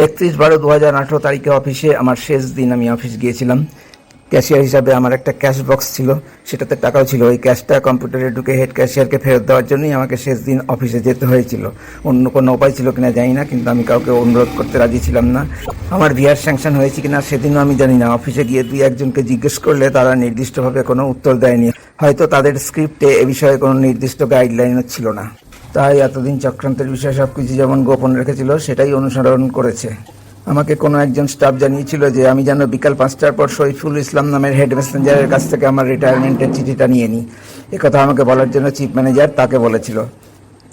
31/12/2018 তারিখে অফিসে আমার শেষ দিন। আমি অফিস গিয়েছিলাম। ক্যাশিয়ার হিসাবে আমার একটা ক্যাশ বক্স ছিল, সেটাতে টাকাও ছিল। ওই ক্যাশটা কম্পিউটারে ঢুকে হেড ক্যাশিয়ারকে ফেরত দেওয়ার জন্যই আমাকে শেষ দিন অফিসে যেতে হয়েছিল। অন্য কোনো উপায় ছিল কিনা জানি না, কিন্তু আমি কাউকে অনুরোধ করতে রাজি ছিলাম না। আমার ভিআর স্যাংশন হয়েছে কিনা সেদিনও আমি জানি না। অফিসে গিয়ে 2-1জনকে জিজ্ঞেস করলে তারা নির্দিষ্টভাবে কোনো উত্তর দেয়নি। হয়তো তাদের স্ক্রিপ্টে এ বিষয়ে কোনো নির্দিষ্ট গাইডলাইনও ছিল না। তাই এতদিন চক্রান্তের বিষয়ে সব কিছু যেমন গোপন রেখেছিল সেটাই অনুসরণ করেছে। আমাকে কোনো একজন স্টাফ জানিয়েছিল যে আমি যেন বিকাল 5টার পর সৈফুল ইসলাম নামের হেড মেসেঞ্জারের কাছ থেকে আমার রিটায়ারমেন্টের চিঠিটা নিয়ে নিই। একথা আমাকে বলার জন্য চিফ ম্যানেজার তাকে বলেছিল।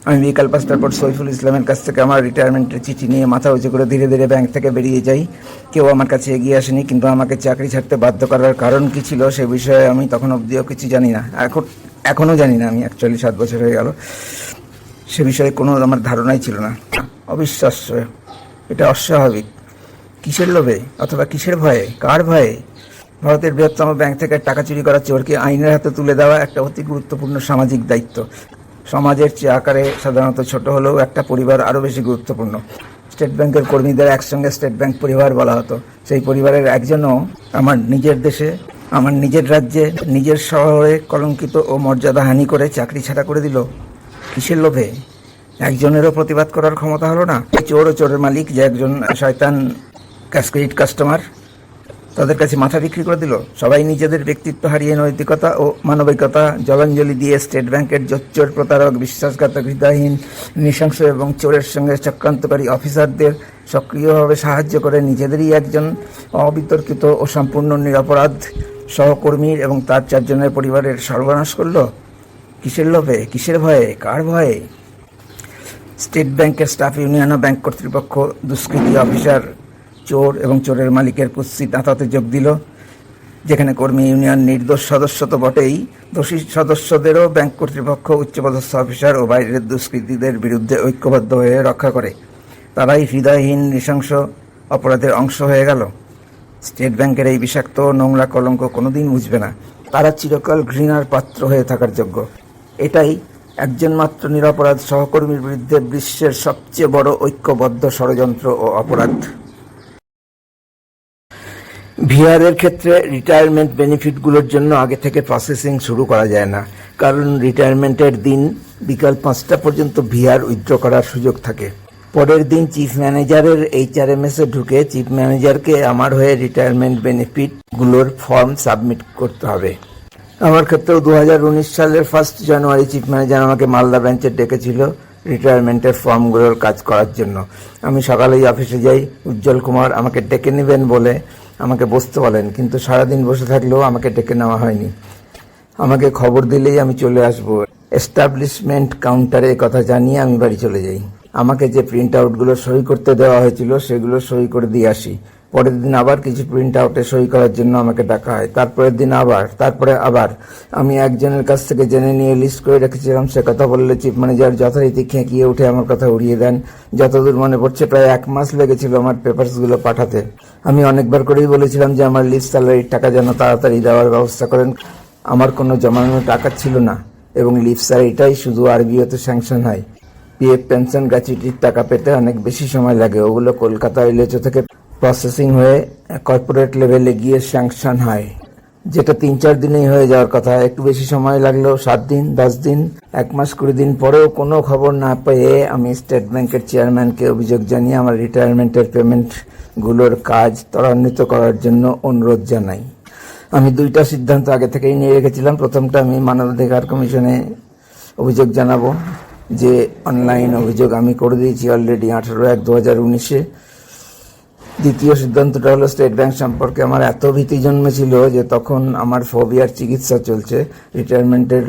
আমি বিকাল 5টার পর সৈফুল ইসলামের কাছ থেকে আমার রিটায়ারমেন্টের চিঠি নিয়ে মাথা উঁচু করে ধীরে ধীরে ব্যাংক থেকে বেরিয়ে যাই। কেউ আমার কাছে এগিয়ে আসেনি, কিন্তু আমাকে চাকরি ছাড়তে বাধ্য করার কারণ কী ছিল সে বিষয়ে আমি তখন অবধিও কিছু জানি না। এখনও জানি না। আমি অ্যাকচুয়ালি 7 বছর হয়ে গেল। সে বিষয়ে কোনো আমার ধারণাই ছিল না। অবিশ্বাস্য, এটা অস্বাভাবিক। কিসের লোভে অথবা কিসের ভয়ে, কার ভয়ে? ভারতের বৃহত্তম ব্যাংক থেকে টাকা চুরি করা চোরকে আইনের হাতে তুলে দেওয়া একটা অতি গুরুত্বপূর্ণ সামাজিক দায়িত্ব। সমাজের চেয়ে আকারে সাধারণত ছোট হলেও একটা পরিবার আরও বেশি গুরুত্বপূর্ণ। স্টেট ব্যাংকের কর্মীদের একসঙ্গে স্টেট ব্যাংক পরিবার বলা হতো। সেই পরিবারের একজনও আমার নিজের দেশে, আমার নিজের রাজ্যে, নিজের শহরে কলঙ্কিত ও মর্যাদাহানি করে চাকরি ছাড়া করে দিল। কিসের লোভে? একজনেরও প্রতিবাদ করার ক্ষমতা হলো না? চোর ও চোরের মালিক যে একজন শয়তান ক্রেডিট কাস্টমার, তাদের কাছে মাথা বিক্রি করে দিল। সবাই নিজেদের ব্যক্তিত্ব হারিয়ে নৈতিকতা ও মানবিকতা জলাঞ্জলি দিয়ে স্টেট ব্যাংকের জোচ্চোর, প্রতারক, বিশ্বাসঘাতক, হৃদয়হীন, নৃশংস এবং চোরের সঙ্গে চক্রান্তকারী অফিসারদের সক্রিয়ভাবে সাহায্য করে নিজেদেরই একজন অবিতর্কিত ও সম্পূর্ণ নিরপরাধ সহকর্মীর এবং তার 4 জনের পরিবারের সর্বনাশ করল। কিসের লোভে, কিসের ভয়ে, কার ভয়ে? স্টেট ব্যাংকের স্টাফ ইউনিয়ন ও ব্যাংক কর্তৃপক্ষ দুষ্কৃতী অফিসার, চোর এবং চোরের মালিকের কুৎসিত আঁতাতে যোগ দিল। যেখানে কর্মী ইউনিয়ন নির্দোষ সদস্য তো বটেই, দোষী সদস্যদেরও ব্যাংক কর্তৃপক্ষ উচ্চপদস্থ অফিসার ও বাইরের দুষ্কৃতীদের বিরুদ্ধে ঐক্যবদ্ধ হয়ে রক্ষা করে। তারাই হৃদয়হীন নৃশংস অপরাধের অংশ হয়ে গেল। স্টেট ব্যাংকের এই বিষাক্ত নোংরা কলঙ্ক কোনোদিন মুছবে না। তারা চিরকাল ঘৃণার পাত্র হয়ে থাকার যোগ্য। এটাই একজন মাত্র নিরপরাধ সহকর্মীর বিরুদ্ধে বিশ্বের সবচেয়ে বড় ঐক্যবদ্ধ ষড়যন্ত্র ও অপরাধ। ভিআরের ক্ষেত্রে রিটায়ারমেন্ট বেনিফিটগুলোর জন্য আগে থেকে প্রসেসিং শুরু করা যায় না, কারণ রিটায়ারমেন্টের দিন বিকাল 5টা পর্যন্ত ভিআর উইথড্র করার সুযোগ থাকে। পরের দিন চিফ ম্যানেজারের HRMS-এ ঢুকে চিফ ম্যানেজারকে আমার হয়ে রিটায়ারমেন্ট বেনিফিটগুলোর ফর্ম সাবমিট করতে হবে। আমার ক্ষেত্রেও 2019 সালের 1 জানুয়ারি চিফ ম্যানেজার আমাকে মালদা ব্রাঞ্চে ডেকেছিল রিটায়ারমেন্টের ফর্মগুলোর কাজ করার জন্য। আমি সকালেই অফিসে যাই। উজ্জ্বল কুমার আমাকে ডেকে নেবেন বলে আমাকে বসতে বলেন, কিন্তু সারাদিন বসে থাকলেও আমাকে ডেকে নেওয়া হয়নি। আমাকে খবর দিলেই আমি চলে আসব। এস্টাবলিশমেন্ট কাউন্টারে কথা জানিয়ে আমি বাড়ি চলে যাই। আমাকে যে প্রিন্ট আউটগুলো সই করতে দেওয়া হয়েছিল সেগুলো সই করে দিয়ে আসি। পরের দিন আবার কিছু প্রিন্ট আউটে সই করার জন্য আমাকে ডাকা হয়। তারপরের দিন আবার, তারপরে আবার। আমি একজনের কাছ থেকে জেনে নিয়ে লিস্ট করে রেখেছিলাম। সে কথা বললে চিফ ম্যানেজার যথারীতি খেঁকিয়ে উঠে আমার কথা উড়িয়ে দেন। যতদূর মনে পড়ছে প্রায় 1 মাস লেগেছিল আমার পেপারসগুলো পাঠাতে। আমি অনেকবার করেই বলেছিলাম যে আমার লিভ স্যালারির টাকা যেন তাড়াতাড়ি দেওয়ার ব্যবস্থা করেন। আমার কোনো জমানো টাকা ছিল না এবং লিভ স্যালারিটাই শুধু RBO-তে স্যাংশন হয়। PF পেনশন গ্র্যাচুইটির টাকা পেতে অনেক বেশি সময় লাগে। ওগুলো কলকাতা ইলেচো থেকে প্রসেসিং হয়ে কর্পোরেট লেভেলে গিয়ে স্যাংশন হয়, যেটা 3-4 দিনেই হয়ে যাওয়ার কথা। একটু বেশি সময় লাগলেও 7 দিন, 10 দিন, 1 মাস 20 দিন পরেও কোনো খবর না পেয়ে আমি স্টেট ব্যাংকের চেয়ারম্যানকে অভিযোগ জানিয়ে আমার রিটায়ারমেন্টের পেমেন্টগুলোর কাজ ত্বরান্বিত করার জন্য অনুরোধ জানাই। আমি 2টা সিদ্ধান্ত আগে থেকেই নিয়ে রেখেছিলাম। প্রথমটা, আমি মানবাধিকার কমিশনে অভিযোগ জানাবো, যে অনলাইন অভিযোগ আমি করে দিয়েছি অলরেডি 18/1/2019-এ। দ্বিতীয় সিদ্ধান্তটা হলো, স্টেট ব্যাংক সম্পর্কে আমার এত ভীতি জন্মেছিল যে তখন আমার ফোবিয়ার চিকিৎসা চলছে। রিটায়ারমেন্টের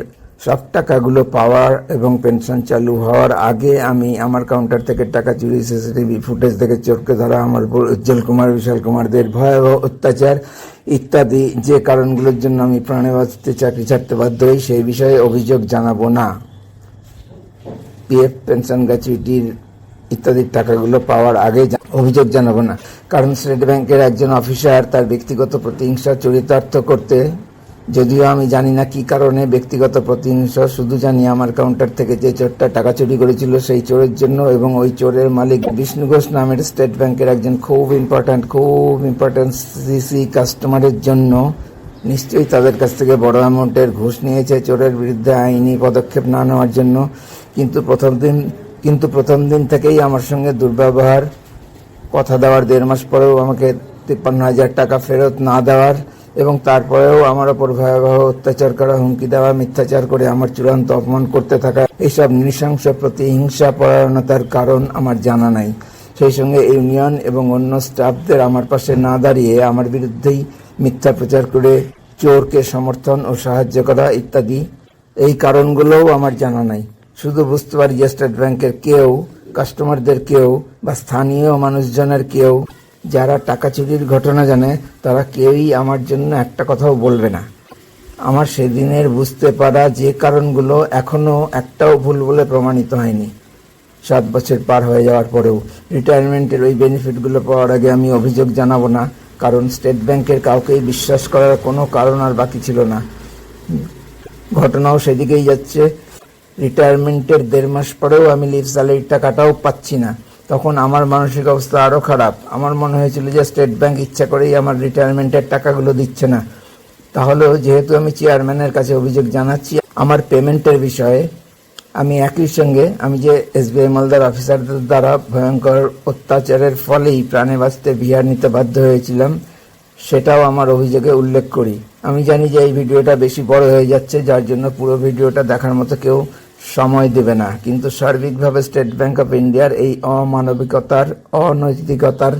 সব টাকাগুলো পাওয়ার এবং পেনশন চালু হওয়ার আগে আমি আমার কাউন্টার থেকে টাকা চুরি, CCTV ফুটেজ থেকে চোরকে ধরা, আমার উজ্জ্বল কুমার, বিশাল কুমারদের ভয়াবহ অত্যাচার ইত্যাদি যে কারণগুলোর জন্য আমি প্রাণে বাঁচতে চাকরি ছাড়তে বাধ্য হই, সেই বিষয়ে অভিযোগ জানাবো না। PF পেনশন গ্র্যাচুইটির ইত্যাদি টাকাগুলো পাওয়ার আগে অভিযোগ জানাবো না, কারণ স্টেট ব্যাংকের একজন অফিসার তার ব্যক্তিগত প্রতিহিংসা চরিতার্থ করতে যদিও আমি জানি না কি কারণে ব্যক্তিগত প্রতিহিংসা, শুধু জানি আমার কাউন্টার থেকে যে চোরটা টাকা চুরি করেছিল সেই চোরের জন্য এবং ওই চোরের মালিক বিষ্ণু ঘোষ নামের স্টেট ব্যাংকের একজন খুব ইম্পর্ট্যান্ট সিসি কাস্টমারের জন্য নিশ্চয়ই তাদের কাছ থেকে বড় অ্যামাউন্টের ঘুষ নিয়েছে চোরের বিরুদ্ধে আইনি পদক্ষেপ না নেওয়ার জন্য। কিন্তু প্রথম দিন থেকেই আমার সঙ্গে দুর্ব্যবহার, কথা দেওয়ার 1.5 মাস পরেও আমাকে 53,000 টাকা ফেরত না দেওয়ার এবং তারপরেও আমার ওপর ভয়াবহ অত্যাচার করা, হুমকি দেওয়া, মিথ্যাচার করে আমার চূড়ান্ত অপমান করতে থাকা, এইসব নৃশংস প্রতিহিংসা পরায়ণতার কারণ আমার জানা নাই। সেই সঙ্গে ইউনিয়ন এবং অন্য স্টাফদের আমার পাশে না দাঁড়িয়ে আমার বিরুদ্ধেই মিথ্যা প্রচার করে চোরকে সমর্থন ও সাহায্য করা ইত্যাদি, এই কারণগুলোও আমার জানা নাই। শুধু বুঝতে পারি যে স্টেট ব্যাংকের কেউ, কাস্টমারদের কেউ বা স্থানীয় মানুষজনের কেউ যারা টাকা চুরির ঘটনা জানে তারা কেউই আমার জন্য একটা কথাও বলবে না। আমার সেদিনের বুঝতে পারা যে কারণগুলো এখনো একটাও ভুল বলে প্রমাণিত হয়নি 7 বছর পার হয়ে যাওয়ার পরেও। রিটায়ারমেন্টের ওই বেনিফিটগুলো পাওয়ার আগে আমি অভিযোগ জানাবো না, কারণ স্টেট ব্যাংকের কাউকেই বিশ্বাস করার কোনো কারণ আর বাকি ছিল না। ঘটনাও সেদিকেই যাচ্ছে। রিটায়ারমেন্টের 1.5 মাস পরেও আমি লিভ স্যালারির টাকাটাও পাচ্ছি না। তখন আমার মানসিক অবস্থা আরও খারাপ। আমার মনে হয়েছিল যে স্টেট ব্যাংক ইচ্ছা করেই আমার রিটায়ারমেন্টের টাকাগুলো দিচ্ছে না। তাহলেও যেহেতু আমি চেয়ারম্যানের কাছে অভিযোগ জানাচ্ছি আমার পেমেন্টের বিষয়ে, আমি একই সঙ্গে আমি যে এসবিআই মালদার অফিসারদের দ্বারা ভয়ঙ্কর অত্যাচারের ফলেই প্রাণে বাঁচতে বিহার নিতে বাধ্য হয়েছিলাম, সেটাও আমার অভিযোগে উল্লেখ করি। আমি জানি যে এই ভিডিওটা বেশি বড় হয়ে যাচ্ছে, যার জন্য পুরো ভিডিওটা দেখার মতো কেউ সময় দেবে না, কিন্তু সার্বিকভাবে স্টেট ব্যাংক অফ ইন্ডিয়ার এই অমানবিকতার, অনৈতিকতার,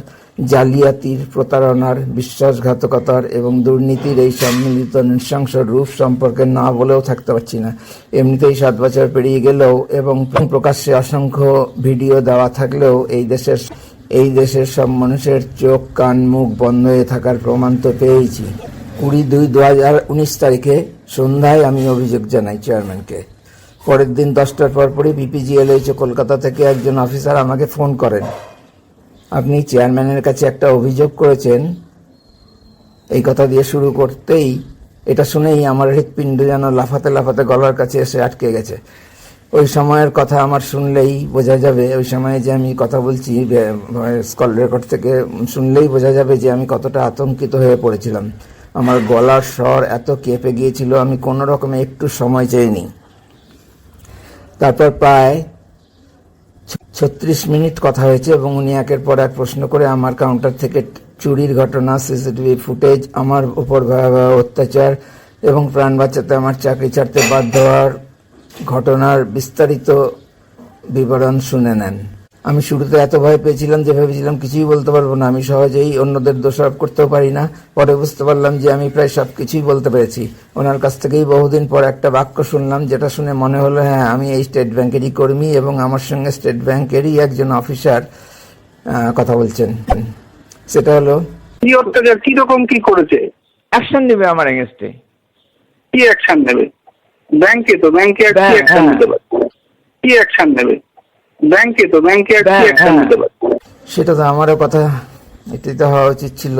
জালিয়াতির, প্রতারণার, বিশ্বাসঘাতকতার এবং দুর্নীতির এই সম্মিলিত নৃশংস রূপ সম্পর্কে না বলেও থাকতে পারছি না। এমনিতেই 7 বছর পেরিয়ে গেলেও এবং প্রকাশ্যে অসংখ্য ভিডিও দেওয়া থাকলেও এই দেশের সব মানুষের চোখ, কান, মুখ বন্ধ হয়ে থাকার প্রমাণ তো পেয়েছি। 20/2/2019 তারিখে সন্ধ্যায় আমি অভিযোগ জানাই চেয়ারম্যানকে। পরের দিন 10টার পরপরই বিপিজিএলএইচ কলকাতা থেকে একজন অফিসার আমাকে ফোন করেন। আপনি চেয়ারম্যানের কাছে একটা অভিযোগ করেছেন, এই কথা দিয়ে শুরু করতেই এটা শুনেই আমার হৃৎপিণ্ড যেন লাফাতে লাফাতে গলার কাছে এসে আটকে গেছে। ওই সময়ের কথা আমার শুনলেই বোঝা যাবে, ওই সময়ে যে আমি কথা বলছি কল রেকর্ড থেকে শুনলেই বোঝা যাবে যে আমি কতটা আতঙ্কিত হয়ে পড়েছিলাম। আমার গলার স্বর এত কেঁপে গিয়েছিল, আমি কোনো রকমে একটু সময় চাইনি। তারপর প্রায় 36 মিনিট কথা হয়েছে এবং উনি একের পর এক প্রশ্ন করে আমার কাউন্টার থেকে চুরির ঘটনা, সিসিটিভি ফুটেজ, আমার উপর ভয়াবহ অত্যাচার এবং প্রাণ বাঁচাতে আমার চাকরি ছাড়তে বাধ্য হওয়ার ঘটনার বিস্তারিত বিবরণ শুনে নেন। আমি শুরুতে এত ভয় পেয়েছিলাম যে ভেবেছিলাম কিছুই বলতে পারবো না, আমি সহজেই অন্যদের দোষারোপ করতেও পারি না। পরে বুঝতে পারলাম যে আমি প্রায় সব কিছুই বলতে পেরেছি। ওনার কাছ থেকেই বহুদিন পর একটা বাক্য শুনলাম, যেটা শুনে মনে হলো হ্যাঁ, আমি এই স্টেট ব্যাংকেরই কর্মী এবং আমার সঙ্গে স্টেট ব্যাংকেরই একজন অফিসার কথা বলছেন। সেটা হলো, কি অত্যাচার, কি রকম কি করেছে? অ্যাকশন নেবে আমার এগেনস্টে। কি অ্যাকশন নেবে? ব্যাংকে তো ব্যাংকে আর কি অ্যাকশন নিতে পারে? কি অ্যাকশন নেবে? ব্যাংকে তো ব্যাংকে আর কি অ্যাকশন নিতে পারে? সেটা তো আমারও কথা, এটাই তো হওয়া উচিত ছিল।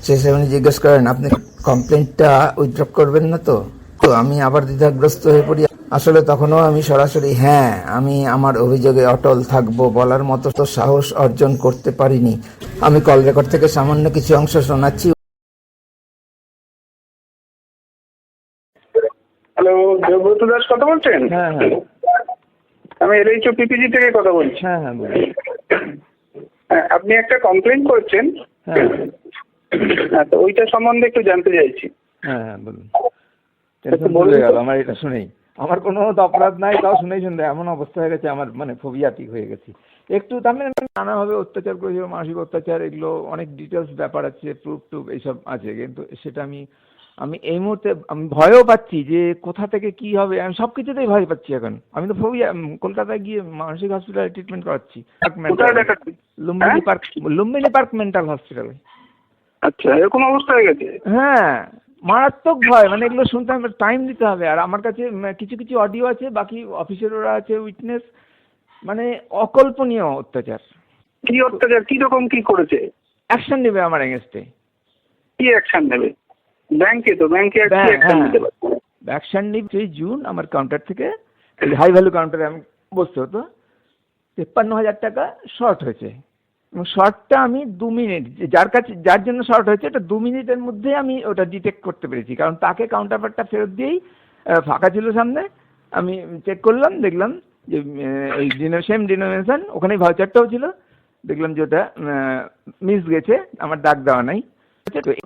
শেষে উনি জিজ্ঞেস করেন, আপনি কমপ্লেনটা উইথড্র করবেন না তো? তো আমি আবার দ্বিধাগ্রস্ত হয়ে পড়ি। আসলে তখনও আমি সরাসরি হ্যাঁ, আমি আমার অভিযোগে অটল থাকবো বলার মতো তো সাহস অর্জন করতে পারিনি। আমি কল রেকর্ড থেকে সামান্য কিছু অংশ শোনাচ্ছি। হ্যালো, দেবব্রত দাস কথা বলছেন? হ্যাঁ হ্যাঁ আমি এলএইচও পিপিজি থেকে কথা বলছি। হ্যাঁ হ্যাঁ বলুন। আপনি একটা কমপ্লেন করেছেন, হ্যাঁ তো ওইটা সম্বন্ধে একটু জানতে চাইছি। হ্যাঁ হ্যাঁ বলুন। টেনশন ভুলে গেল আমার এটা শুনেই। আমার কোনো অপরাধ নাই, তাও শুনেই শুনতে এমন অবস্থা হয়ে গেছে, আমার মানে ফোবিয়াটিক হয়ে গেছি একটু। তার মানে নানাভাবে অত্যাচার করেছিল, মানসিক অত্যাচার, এগুলো অনেক ডিটেলস ব্যাপার আছে, প্রুফ টুফ এইসব আছে, কিন্তু সেটা আমি এই মুহূর্তে আমি ভয়ও পাচ্ছি যে কোথা থেকে কি হবে। আমি সব কিছুতেই ভয় পাচ্ছি এখন। আমি তো ফোবিয়া, কলকাতায় গিয়ে মানসিক হসপিটালে ট্রিটমেন্ট করাচ্ছি, লুম্বিনী পার্ক মেন্টাল হসপিটালে। আচ্ছা, এরকম অবস্থা হয়ে গেছে? হ্যাঁ, মারাত্মক ভয়। মানে এগুলো শুনতে হবে, টাইম দিতে হবে। আর আমার কাছে কিছু কিছু অডিও আছে, বাকি অফিসাররা আছে উইটনেস, মানে অকল্পনীয় অত্যাচার। কি অত্যাচার, কি রকম কি করেছে? অ্যাকশন নেবে আমার এগেনস্টে। কি অ্যাকশন নেবে? ব্যাংকে তো ব্যাংকে আর কি অ্যাকশন নিতে পারে? অ্যাকশন নিব 3 জুন আমার কাউন্টার থেকে হাই ভ্যালু কাউন্টারে আমি বসতে হতো 53,000 টাকা শর্ট হয়েছে এবং শর্টটা আমি 2 মিনিট যার জন্য শর্ট হয়েছে এটা 2 মিনিটের মধ্যে আমি ওটা ডিটেক্ট করতে পেরেছি, কারণ তাকে কাউন্টারপার্টটা ফেরত দিয়েই ফাঁকা ছিল সামনে, আমি চেক করলাম দেখলাম যে এই সেম ডিনোমিনেশন ওখানেই ভাউচারটাও ছিল, দেখলাম যে ওটা মিস গেছে, আমার দাগ দেওয়া নাই।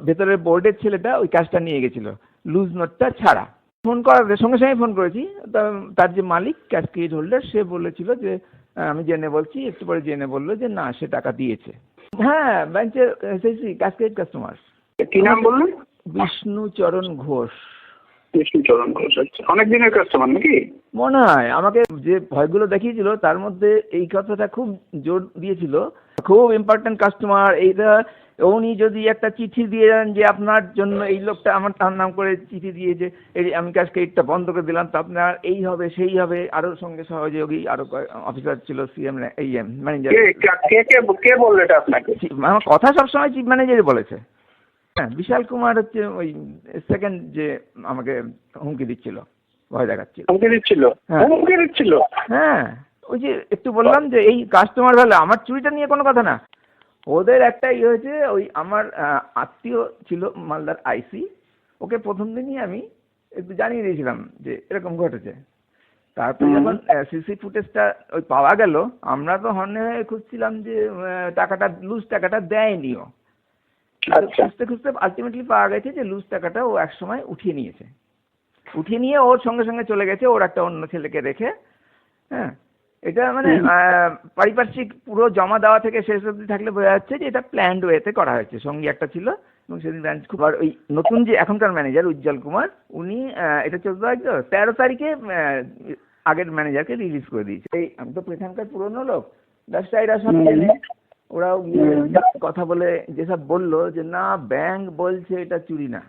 ভেতরের বোর্ডের ছেলেটা ওই কাজটা নিয়ে গেছিল লুজ নোটটা ছাড়া। ফোন করার সঙ্গে সঙ্গে ফোন করেছি, তার যে মালিক ক্যাশ ক্রেডিট হোল্ডার সে বলেছিল যে আমি জেনে বলছি, একটু পরে জেনে বললো যে না সে টাকা দিয়েছে। হ্যাঁ ব্যাংকের ক্যাশ ক্রেডিট কাস্টমার। কি নাম বললেন? বিষ্ণুচরণ ঘোষ। বিষ্ণুচরণ ঘোষ, আচ্ছা। অনেক দিনের কাস্টমার নাকি? মনে হয় আমাকে যে ভয়গুলো দেখিয়েছিল তার মধ্যে এই কথাটা খুব জোর দিয়েছিল, খুব ইম্পর্টেন্ট কাস্টমার এইটা। উনি যদি একটা চিঠি দিয়ে দেন যে আপনার জন্য এই লোকটা আমার তার নাম করে চিঠি দিয়েছে, এই আমি ক্যাশ ক্রেডিটটা বন্ধ করে দিলাম, তো আপনার এই হবে সেই হবে। আরো সঙ্গে সহযোগী আরো অফিসার ছিল, সিএম ম্যানেজার। কে বললো এটা আপনাকে? আমার কথা সবসময় চিফ ম্যানেজারই বলেছে। হ্যাঁ বিশাল কুমার হচ্ছে ওই সেকেন্ড যে আমাকে হুমকি দিচ্ছিল, ভয় দেখাচ্ছিল। হুমকি দিচ্ছিল? হুমকি দিচ্ছিল? হ্যাঁ ওই যে একটু বললাম যে এই কাস্টমার ভালো, আমার চুরিটা নিয়ে কোনো কথা না। ওদের একটা ইয়ে হয়েছে, ওই আমার আত্মীয় ছিল মালদার আইসি, ওকে প্রথম দিনই আমি একটু জানিয়ে দিয়েছিলাম যে এরকম ঘটেছে। তারপরে যখন সিসি ফুটেজটা ওই পাওয়া গেল, আমরা তো হন্যে হয়ে খুঁজছিলাম যে টাকাটা লুজ টাকাটা দেয়নিও। খুঁজতে খুঁজতে আলটিমেটলি পাওয়া গেছে যে লুজ টাকাটা ও এক সময় উঠিয়ে নিয়েছে, উঠিয়ে নিয়ে ওর সঙ্গে সঙ্গে চলে গেছে ওর একটা অন্য ছেলেকে রেখে। হ্যাঁ এটা মানে পারিপার্শ্বিক পুরো জমা দেওয়া থেকে শেষ অবধি থাকলে বোঝা যাচ্ছে যে এটা প্ল্যান্ড ওয়েতে করা হয়েছে। সঙ্গী একটা ছিল এবং সেদিন ব্রাঞ্চ খুব, আর ওই নতুন যে এখনকার ম্যানেজার উজ্জ্বল কুমার, উনি এটা 13 তারিখে আগের ম্যানেজারকে রিলিজ করে দিয়েছে। এই আমি তো এখানকার পুরনো লোক, ব্যবসায়ীরা সব জেনে ওরাও কথা বলে যেসব বললো যে না ব্যাংক বলছে এটা চুরি না,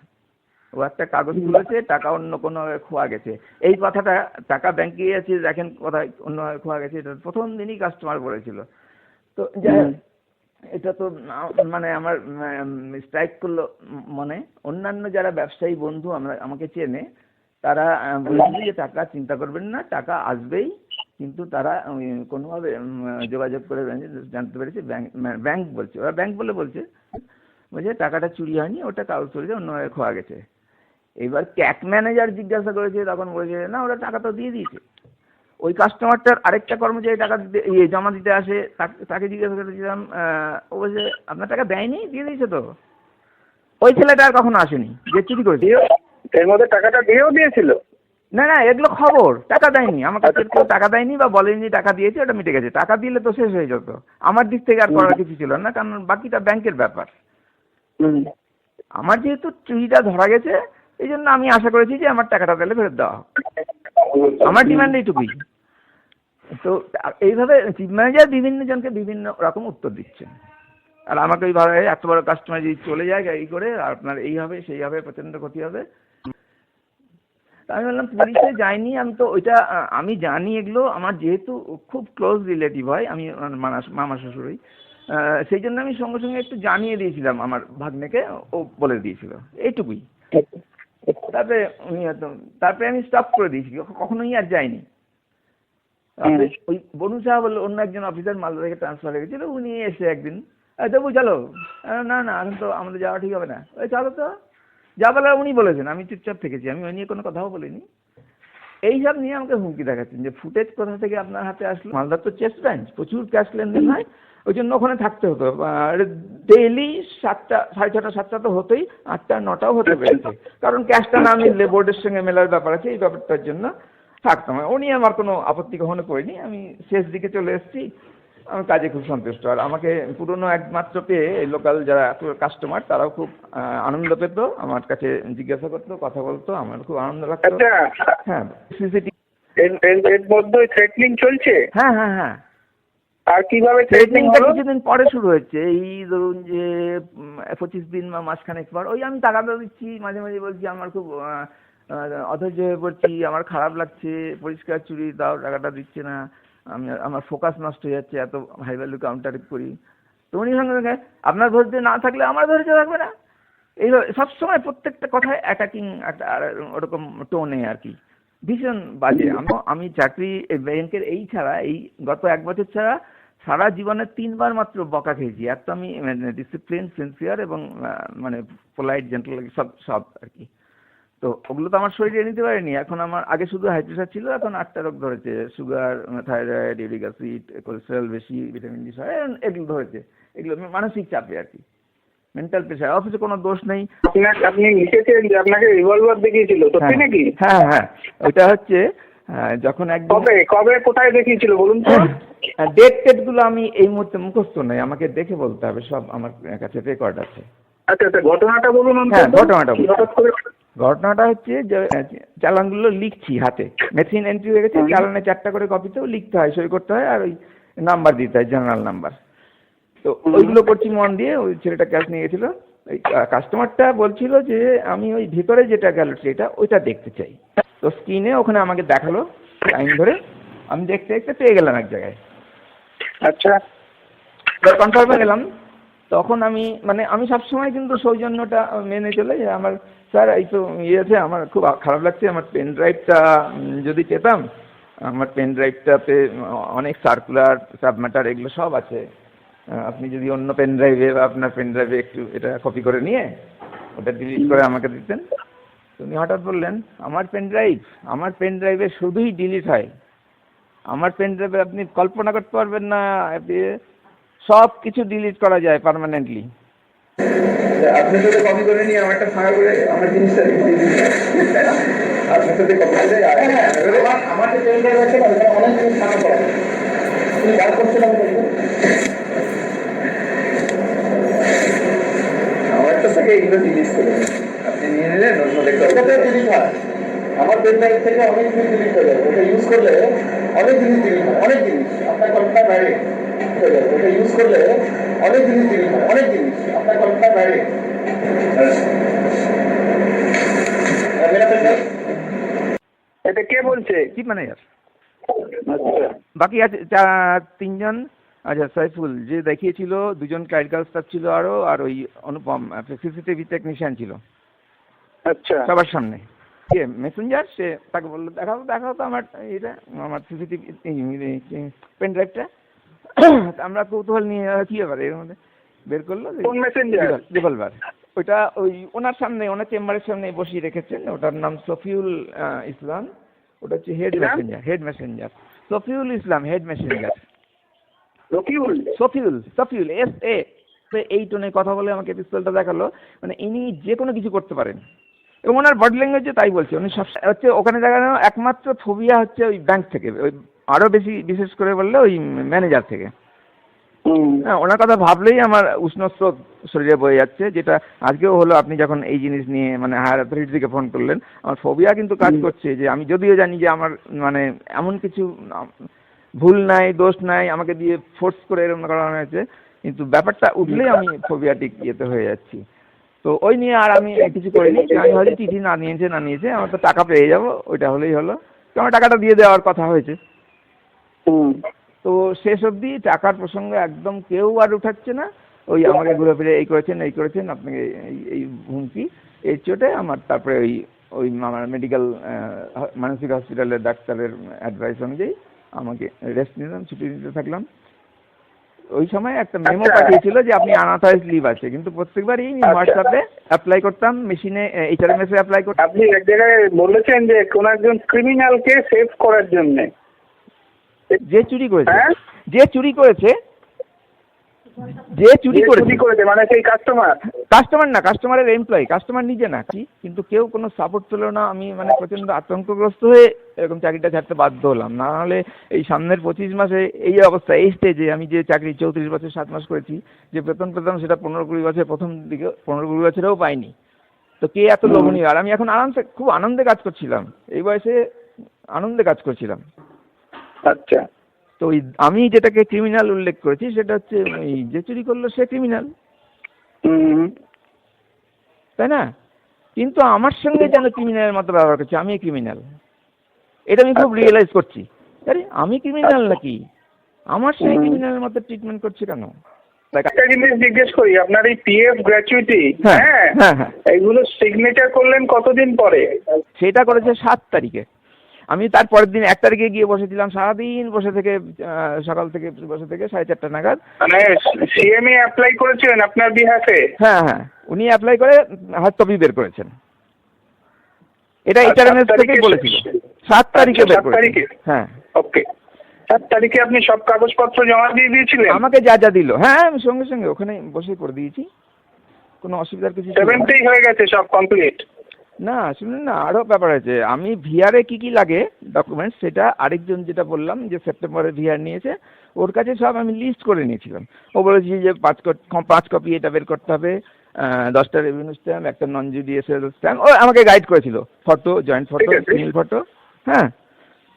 ও একটা কাগজ তুলেছে টাকা অন্য কোনোভাবে খোয়া গেছে, এই কথাটা টাকা ব্যাংকে আছে দেখেন কোথায় অন্যভাবে খোয়া গেছে, এটা প্রথম দিনই কাস্টমার বলেছিল। তো এটা তো মানে আমার স্ট্রাইক করলো মনে। অন্যান্য যারা ব্যবসায়ী বন্ধু আমাকে চেনে তারা বলেছিল যে টাকা চিন্তা করবেন না, টাকা আসবেই, কিন্তু তারা কোনোভাবে যোগাযোগ করে জানতে পেরেছে ব্যাংক বলছে, ওরা ব্যাংক বলছে টাকাটা চুরি হয়নি, ওটা কাগজ চুরি অন্যভাবে খোয়া গেছে। এবার ক্যাক ম্যানেজার জিজ্ঞাসা করেছে, তখন বলেছে না ওরা টাকা তো দিয়ে দিয়েছে। ওই কাস্টমারটার আরেকটা কর্মচারী টাকা দিতে জমা দিতে আসে, তাকে জিজ্ঞাসা করেছিলাম, ও বলছে আপনার টাকা দেয়নি, দিয়ে দিয়েছে তো। ওই ছেলেটা আর কখনো আসেনি যে চুরি করেছে। এর মধ্যে টাকাটা দিয়েও দিয়েছিল? না না এগুলো খবর, টাকা দেয়নি, আমাকে কেউ টাকা দেয়নি বা বলেনি টাকা দিয়েছে, ওটা মিটে গেছে। টাকা দিলে তো শেষ হয়ে যেত, আমার দিক থেকে আর করার কিছু ছিল না, কারণ বাকিটা ব্যাংকের ব্যাপার। আমার যেহেতু চুরিটা ধরা গেছে এই জন্য আমি আশা করেছি যে আমার টাকাটা তাহলে ফেরত দেওয়া হোক, আমার ডিমান্ড এইটুকুই। তো এইভাবে চিফ ম্যানেজার বিভিন্ন জনকে বিভিন্ন রকম উত্তর দিচ্ছে, আর আমাকে ওইভাবে এত বড় কাস্টমার যদি চলে যায় এই করে আপনার এই হবে সেই হবে, প্রচণ্ড ক্ষতি হবে। আমি বললাম পুলিশে যাইনি, আমি তো ওইটা আমি জানি এগুলো আমার যেহেতু খুব ক্লোজ রিলেটিভ হয়, আমি মামা শ্বশুরই, সেই জন্য আমি সঙ্গে সঙ্গে একটু জানিয়ে দিয়েছিলাম আমার ভাগ্নেকে, ও বলে দিয়েছিল এইটুকুই। তারপরে আমি স্টপ করে দিয়েছি, কখনোই আর যাইনি। ওই বনু সাহা বললো অন্য একজন অফিসার মালদা থেকে ট্রান্সফার হয়ে গেছিল, উনি এসে একদিন দেবু চলো, না না এখন তো আমাদের যাওয়া ঠিক হবে না, ওই চলো তো যা বলার উনি বলেছেন, আমি চুপচাপ থেকেছি, আমি ওই নিয়ে কোনো কথাও বলিনি। এইসব নিয়ে আমাকে হুমকি দেখাচ্ছেন যে ফুটেজ কোথা থেকে আপনার হাতে আসলো। মালদার তো চেস্ট ব্রাঞ্চ, প্রচুর ক্যাশ লেনদেন হয়, ওই জন্য ওখানে থাকতে হতো। ডেইলি 7টা 6:30 7টা তো হতোই, 8টা 9টাও হতে পেরেছে, কারণ ক্যাশটা না মিললে বোর্ডের সঙ্গে মেলার ব্যাপার আছে, এই ব্যাপারটার জন্য থাকতাম। উনি আমার কোনো আপত্তি কখনো করিনি, আমি শেষ দিকে চলে এসেছি, আমি কাজে খুব সন্তুষ্ট। আর আমাকে পুরনো একমাত্র পেয়ে লোকাল যারা কাস্টমার তারাও খুব আনন্দ পেত, আমার কাছে জিজ্ঞাসা করতো, কথা বলতো, আমার খুব আনন্দ লাগতো। হ্যাঁ সিসিটিভি এর মধ্যে থ্রেটনিং চলছে? হ্যাঁ হ্যাঁ হ্যাঁ। আর কিভাবে থ্রেটনিংটা কিছুদিন পরে শুরু হচ্ছে, এই ধরুন যে 25 দিন বা মাসখানেক পর। ওই আমি টাকাটা দিচ্ছি, মাঝে মাঝে বলছি আমার খুব অধৈর্য হয়ে পড়ছি, আমার খারাপ লাগছে, পরিষ্কার চুরি দাও, টাকাটা দিচ্ছে না, আমার ফোকাস নষ্ট হয়ে যাচ্ছে, এত হাই ভ্যালু কাউন্টার করি। তো উনি সঙ্গে সঙ্গে আপনার ধৈর্য না থাকলে আমার ধৈর্য থাকবে না, এই সবসময় প্রত্যেকটা কথায় অ্যাটাকিং একটা ওরকম টোনে আর কি, ভীষণ বাজে। আমি চাকরি ব্যাংকের এই ছাড়া, এই গত 1 বছর ছাড়া সারা জীবনে 3 বার মাত্র বকা খেয়েছি। এত আমি ডিসিপ্লিন, সিনসিয়ার এবং মানে পোলাইট, জেন্টল সব আর কি। তো ওগুলো তো আমার শরীরে নিতে পারিনি। এখন আমার আগে শুধু হাই প্রেশার ছিল, এখন 8টা রোগ ধরেছে, sugar, thyroid, uric acid, cholesterol বেশি, ভিটামিন ডি, এগুলো ধরেছে। এগুলো মানসিক চাপে আর কি, মেন্টাল প্রেশার। অফিসে কোনো দোষ নেই। আপনি লিখেছেন যে আপনাকে রিভলভার দেখিয়েছিল, সত্যি নাকি? হ্যাঁ হ্যাঁ, ওইটা হচ্ছে যখন একদম কবে কোথায় দেখিয়েছিল বলুন তো? ডেট গুলো আমি এই মুহূর্তে মুখস্থ নেই, আমাকে দেখে বলতে হবে, সব আমার কাছে রেকর্ড আছে। আচ্ছা আচ্ছা, ঘটনাটা বলুন। হ্যাঁ, ঘটনাটা বলুন। হঠাৎ করে ঘটনাটা হচ্ছে যে চালানগুলো লিখছি হাতে, মেশিন এন্ট্রি হয়ে গেছে, চালানে 4টা করে কপিতেও লিখতে হয়, সই করতে হয়, আর ওই নাম্বার দিতে হয়, জার্নাল নাম্বার। তো ওইগুলো করছি মন দিয়ে। ওই ছেলেটা ক্যাশ নিয়ে গেছিল, ওই কাস্টমারটা বলছিল যে আমি ওই ভিতরে যেটা গেল সেটা ওইটা দেখতে চাই। তো স্ক্রিনে ওখানে আমাকে দেখালো টাইম ধরে, আমি দেখতে দেখতে পেয়ে গেলাম এক জায়গায়। আচ্ছা, কনফার্মে গেলাম। তখন আমি সবসময় কিন্তু সৌজন্যটা মেনে চলে যে আমার স্যার এই তো আছে, আমার খুব খারাপ লাগছে, আমার পেন ড্রাইভটা যদি পেতাম, আমার পেন ড্রাইভটাতে অনেক সার্কুলার, সাবম্যাটার এগুলো সব আছে, আপনি যদি অন্য পেন ড্রাইভে বা আপনার পেন ড্রাইভে একটু এটা কপি করে নিয়ে ওটা ডিলিট করে আমাকে দিতেন। উনি হঠাৎ বললেন, আমার পেন ড্রাইভে শুধুই ডিলিট হয়, আমার পেন ড্রাইভে আপনি কল্পনা করতে পারবেন না, সব কিছু ডিলিট করা যায় পার্মানেন্টলি। আপনি যদি কপি করে নিয়ে আমারটা ফাঁকা করে আমার জিনিসটা আপনার সাথে কপি করে আমার যে পেন ড্রাইভ আছে অনেক জিনিস ফাঁকা করা, তুমি বার করছেন আমারটা থেকে এগুলো ডিলিট করে আপনি নিয়ে নিলেন, অন্য ডিলিট হয়। আমার পেন ড্রাইভ থেকে অনেক জিনিস ডিলিট হয়ে যাবে, ওটা ইউজ করলে অনেক জিনিস ডিলিট হয়, অনেক জিনিস আপনার কল্পনার বাইরে হয়ে যাবে, ওটা ইউজ করলে অনেক জিনিস ডিলিট হয়, অনেক জিনিস আপনার কল্পনার বাইরে। এটা কে বলছে? Chief manager. বাকি আছে 3জন। আচ্ছা, সাইফুল যে দেখিয়েছিল, 2জন ক্লারিক্যাল স্টাফ ছিল আরো, আর ওই অনুপম সিসিটিভি টেকনিশিয়ান ছিল। আচ্ছা, সবার সামনে মেসেঞ্জার, সে তাকে বললো দেখাও তো আমার এটা, আমার সিসিটিভি পেন ড্রাইভটা। আমরা কৌতূহল নিয়ে কি ব্যাপার এর মধ্যে বের করলো, রিভলভার। ওইটা ওই ওনার সামনে, ওনার চেম্বারের সামনে বসিয়ে রেখেছেন। ওটার নাম সফিউল ইসলাম, ওটা হচ্ছে হেড মেসেঞ্জার। সফিউল ইসলাম, হেড মেসেঞ্জার। সফিউল SA। এই টোনে কথা বলে আমাকে পিস্তলটা দেখালো, মানে ইনি যে কোনো কিছু করতে পারেন, এবং ওনার বডি ল্যাঙ্গুয়েজে তাই বলছে। উনি সব হচ্ছে ওখানে দেখানো একমাত্র ফোবিয়া হচ্ছে ওই ব্যাংক থেকে, ওই আরো বেশি বিশেষ করে বললে ওই ম্যানেজার থেকে। হ্যাঁ, ওনার কথা ভাবলেই আমার উষ্ণ স্রোত শরীরে বয়ে যাচ্ছে, যেটা আজকেও হলো। আপনি যখন এই জিনিস নিয়ে মানে হায়ার অথরিটি থেকে ফোন করলেন, আমার ফোবিয়া কিন্তু কাজ করছে, যে আমি যদিও জানি যে আমার মানে এমন কিছু ভুল নাই, দোষ নাই, আমাকে দিয়ে ফোর্স করে এরকম করানো হয়েছে, কিন্তু ব্যাপারটা উঠলেই আমি ফোবিয়াটিক ইয়েতে হয়ে যাচ্ছি। তো ওই নিয়ে আর আমি কিছু করিনি। আমি হয়তো চিঠি না নিয়েছে, আমার তো টাকা পেয়ে যাবো, ওইটা হলেই হলো। তো আমার টাকাটা দিয়ে দেওয়ার কথা হয়েছে। তো শেষ অবধি টাকার প্রসঙ্গে একদম কেউ আর উঠাচ্ছে না। ওই আমাকে ঘুরে ফিরে এই করেছেন আপনাকে, এই হুমকি, এই চোটে আমার। তারপরে ওই আমার মেডিকেল মানসিক হসপিটালের ডাক্তারের অ্যাডভাইস অনুযায়ী আমাকে রেস্ট নিলাম, ছুটি নিতে থাকলাম। ওই সময় একটা মেমো পাঠিয়েছিল যে আপনি আনঅথরাইজড লিভ আছে, কিন্তু প্রত্যেকবারই হোয়াটসঅ্যাপে অ্যাপ্লাই করতাম, মেশিনে HRMS এ অ্যাপ্লাই করতাম। আপনি এক জায়গায় বলেছেন যে কোন একজন ক্রিমিনালকে সেভ করার জন্য, যে চুরি করেছে মানে সেই কাস্টমার না, কাস্টমারের এমপ্লয়ি, কাস্টমার নিজে না কি, কিন্তু কেউ কোনো সাপোর্ট পেল না। আমি মানে প্রচন্ড আতঙ্কগ্রস্ত হয়ে এরকম চাকরিটা ছাড়তে বাধ্য হলাম। না হলে এই সামনের 25 মাসে এই অবস্থা, এই স্টেজে আমি যে চাকরি 34 বছর 7 মাস করেছি, যে বেতন পেতাম সেটা 15-20 বছর, প্রথম দিকে 15-20 বছরেও পাইনি। তো কে এত লোভনীয়? আর আমি এখন খুব আনন্দে কাজ করছিলাম, এই বয়সে আনন্দে কাজ করছিলাম। আচ্ছা, তো ওই আমি যেটাকে ক্রিমিনাল উল্লেখ করেছি, সেটা হচ্ছে ওই যে চুরি করলো সে ক্রিমিনাল, তাই না? কিন্তু আমার সঙ্গে যেন ক্রিমিনালের মতো ব্যবহার করছে, আমি ক্রিমিনাল, এটা আমি খুব রিয়েলাইজ করছি। আরে আমি ক্রিমিনাল নাকি? আমার সঙ্গে ক্রিমিনালের মতো ট্রিটমেন্ট করছে কেন? একটা জিনিস জিজ্ঞেস করি, আপনার এই পিএফ গ্র্যাচুইটি, হ্যাঁ, হ্যাঁ হ্যাঁ, হ্যাঁ। এইগুলো সিগনেচার করলেন কতদিন পরে? সেটা করেছে 7 তারিখে। আমি তার পরের দিন 1 তারিখে গিয়ে বসেছিলাম, সারাদিন বসে থেকে সকাল থেকে বসে থেকে 4:30 নাগাদ। মানে সিএমএ অ্যাপ্লাই করেছিলেন আপনার বিহাফে? হ্যাঁ, হ্যাঁ, উনি অ্যাপ্লাই করে হাত কপি বের করেছেন। এটা এইচআরএমএস থেকেই বলেছিল 7 তারিখে বের করেছে। হ্যাঁ, ওকে। 7 তারিখে আপনি সব কাগজপত্র জমা দিয়ে দিয়েছিলেন? আমাকে যা যা দিল, হ্যাঁ আমি সঙ্গে সঙ্গে ওখানে বসে করে দিয়েছি, কোনো অসুবিধার কিছু ছিল না। 70 হয়ে গেছে সব কমপ্লিট? না শুনুন না, আরও ব্যাপার আছে। আমি ভিআরে কি কি লাগে ডকুমেন্টস, সেটা আরেকজন যেটা বললাম যে সেপ্টেম্বরে ভিআর নিয়েছে, ওর কাছে সব আমি লিস্ট করে নিয়েছিলাম। ও বলেছি যে 5 কপি এটা বের করতে হবে, 10টা রেভিনিউ স্ট্যাম্প, একটা নন জুডিশিয়াল স্ট্যাম্প। ও আমাকে গাইড করেছিল, photo, joint photo, single photo. হ্যাঁ,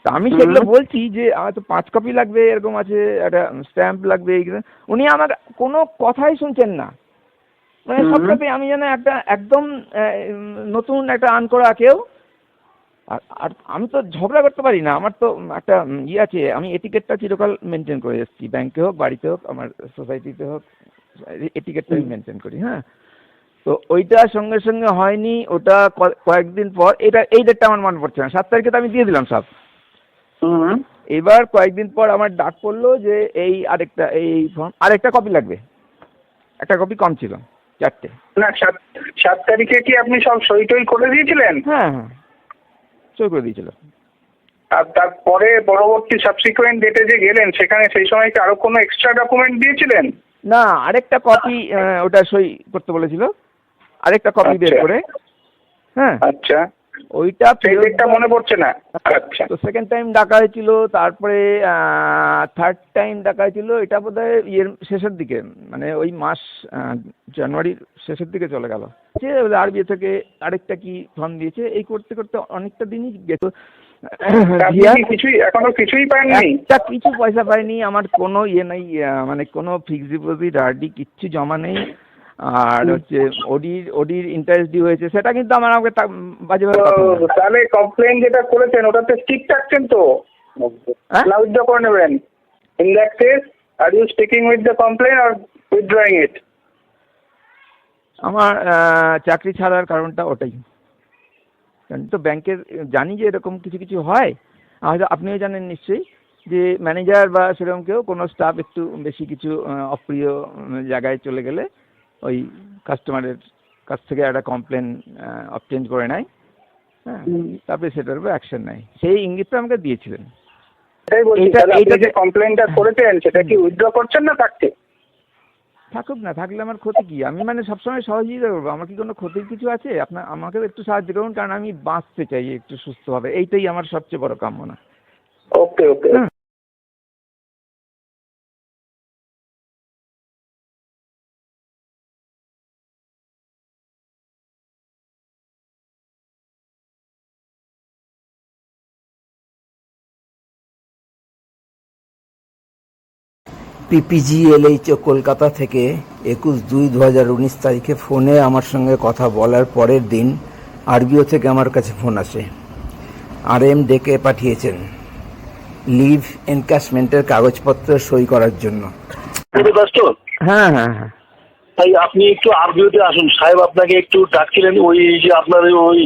তা আমি সেগুলো বলছি যে আমার তো 5 কপি লাগবে, এরকম আছে, একটা স্ট্যাম্প লাগবে। উনি আমার কোনো কথাই শুনছেন না, মানে সবটাতে আমি যেন একটা একদম নতুন একটা আর্ন করা কেউ। আর আমি তো ঝগড়া করতে পারি না, আমার তো একটা ইয়ে আছে, আমি এটিকেটটা চিরকাল মেনটেন করে এসেছি, ব্যাংকে হোক, বাড়িতে হোক, আমার সোসাইটিতে হোক, এটিকেটটা আমি মেনটেন করি। হ্যাঁ, তো ওইটা সঙ্গে সঙ্গে হয়নি, ওটা কয়েকদিন পর, এই ডেটটা আমার মনে পড়ছে না, 7 তারিখে তো আমি দিয়ে দিলাম সব। এবার কয়েকদিন পর আমার ডাক পড়লো যে এই আরেকটা কপি লাগবে, একটা কপি কম ছিল, 4টে। না, 7 তারিখে কি আপনি সব সই টই করে দিয়েছিলেন? হ্যাঁ, হ্যাঁ, সই করে দিয়েছিল। আর তারপরে পরবর্তী সাবসিকুয়েন্ট ডেটে যে গেলেন, সেখানে সেই সময় কি আরো কোনো এক্সট্রা ডকুমেন্ট দিয়েছিলেন? না, আরেকটা কপি, ওটা সই করতে বলেছিল, আরেকটা কপি বের করে। হ্যাঁ, আচ্ছা, ওইটা ডেটটা মনে পড়ছে না। আচ্ছা, তো সেকেন্ড টাইম ডাকা হয়েছিল, তারপরে থার্ড টাইম ডাকা হয়েছিল, এটা বোধহয় ইয়ের শেষের দিকে, মানে ওই মাস জানুয়ারির শেষের দিকে চলে গেল। আরবিআই থেকে আরেকটা কি ফর্ম দিয়েছে, এই করতে করতে অনেকটা দিনই গেছে। এখনো কিছুই পাননি? কিছু পয়সা পাইনি, আমার কোনো ইয়ে নেই, মানে কোনো ফিক্সড ডিপোজিট, আরডি কিচ্ছু জমা নেই। আর হচ্ছে ওডির ইন্টারেস্ট ডিউ হয়েছে, সেটা কিন্তু আমাকে বাজেভাবে। তাহলে কমপ্লেন যেটা করেছেন ওটাতে স্টিক থাকছেন তো, না উইথড্র করে নেবেন? In that case are you sticking with the complaint or withdrawing it? আমার চাকরি ছাড়ার কারণটা ওটাই, তো ব্যাংকের জানি যে এরকম কিছু কিছু হয়, হয়তো আপনিও জানেন নিশ্চয়ই, যে ম্যানেজার বা সেরকম কেউ কোনো স্টাফ একটু বেশি কিছু অপ্রিয় জায়গায় চলে গেলে ওই কাস্টমারের কাছ থেকে একটা কমপ্লেন অবটেন করে নেয়। হ্যাঁ, তারপরে সেটার উপর অ্যাকশন নেয়, সেই ইঙ্গিতটা আমাকে দিয়েছিলেন। এইটা যে কমপ্লেনটা করেছেন সেটা কি উইথড্র করছেন না থাকছে? থাকুক না, থাকলে আমার ক্ষতি কি? আমি মানে সবসময় সহযোগিতা করবো, আমার কি কোনো ক্ষতির কিছু আছে? আমাকেও একটু সাহায্য করুন, কারণ আমি বাঁচতে চাই একটু সুস্থভাবে, এইটাই আমার সবচেয়ে বড় কামনা। ওকে ওকে। পিপিজিএলএইচও কলকাতা থেকে 21/2/2019 তারিখে ফোনে আমার সঙ্গে কথা বলার পরের দিন আরবিও থেকে আমার কাছে ফোন আসে। RM ডেকে পাঠিয়েছেন লিভ এনক্যাশমেন্টের কাগজপত্র সই করার জন্য। হ্যাঁ, হ্যাঁ, হ্যাঁ, তাই আপনি একটু আরবিওতে আসুন, সাহেব আপনাকে একটু ডাকছিলেন। ওই যে আপনার ওই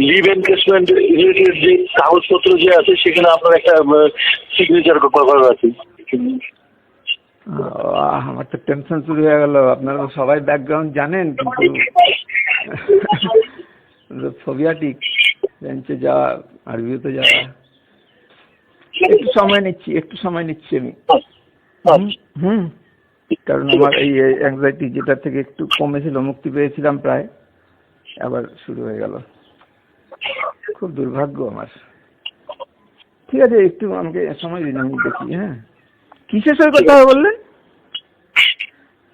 লিভ এনকেসমেন্ট রিলেটেড যে কাগজপত্র যে আছে, সেখানে আপনার একটা সিগনেচার করার আছে। আমার তো টেনশন শুরু হয়ে গেল। আপনারা সবাই ব্যাকগ্রাউন্ড জানেন, কিন্তু ফোবিয়াটিক বেঞ্চে যাওয়া, আরবিওতে যাওয়া, একটু সময় নিচ্ছি আমি। কারণ আমার এই অ্যাংজাইটি যেটা থেকে একটু কমেছিল, মুক্তি পেয়েছিলাম প্রায়, আবার শুরু হয়ে গেল। খুব দুর্ভাগ্য আমার। ঠিক আছে, একটু আমাকে সময় দিন, আমি দেখি। হ্যাঁ, কিসের সই করতে হবে বললেন?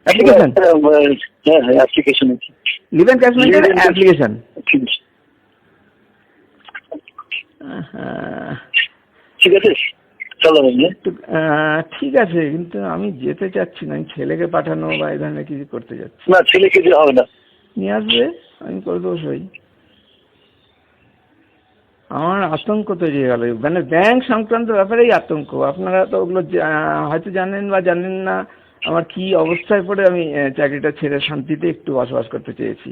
অ্যাপ্লিকেশন? হ্যাঁ, অ্যাপ্লিকেশন। Leave এনক্যাশমেন্টের application. ঠিক আছে, চলো। ঠিক আছে, কিন্তু আমি যেতে চাচ্ছি না, আমি ছেলেকে পাঠানো বা এই ধরনের কিছু করতে যাচ্ছি না। ছেলেকে যে হবে না, নিয়ে আসবে, আমি করে দেবো সই। আমার আতঙ্ক তৈরি হয়ে গেল, মানে ব্যাংক সংক্রান্ত ব্যাপারেই আতঙ্ক। আপনারা তো ওগুলো হয়তো জানেন বা জানেন না, আমার কি অবস্থায় পড়ে আমি চাকরিটা ছেড়ে শান্তিতে একটু বসবাস করতে চেয়েছি,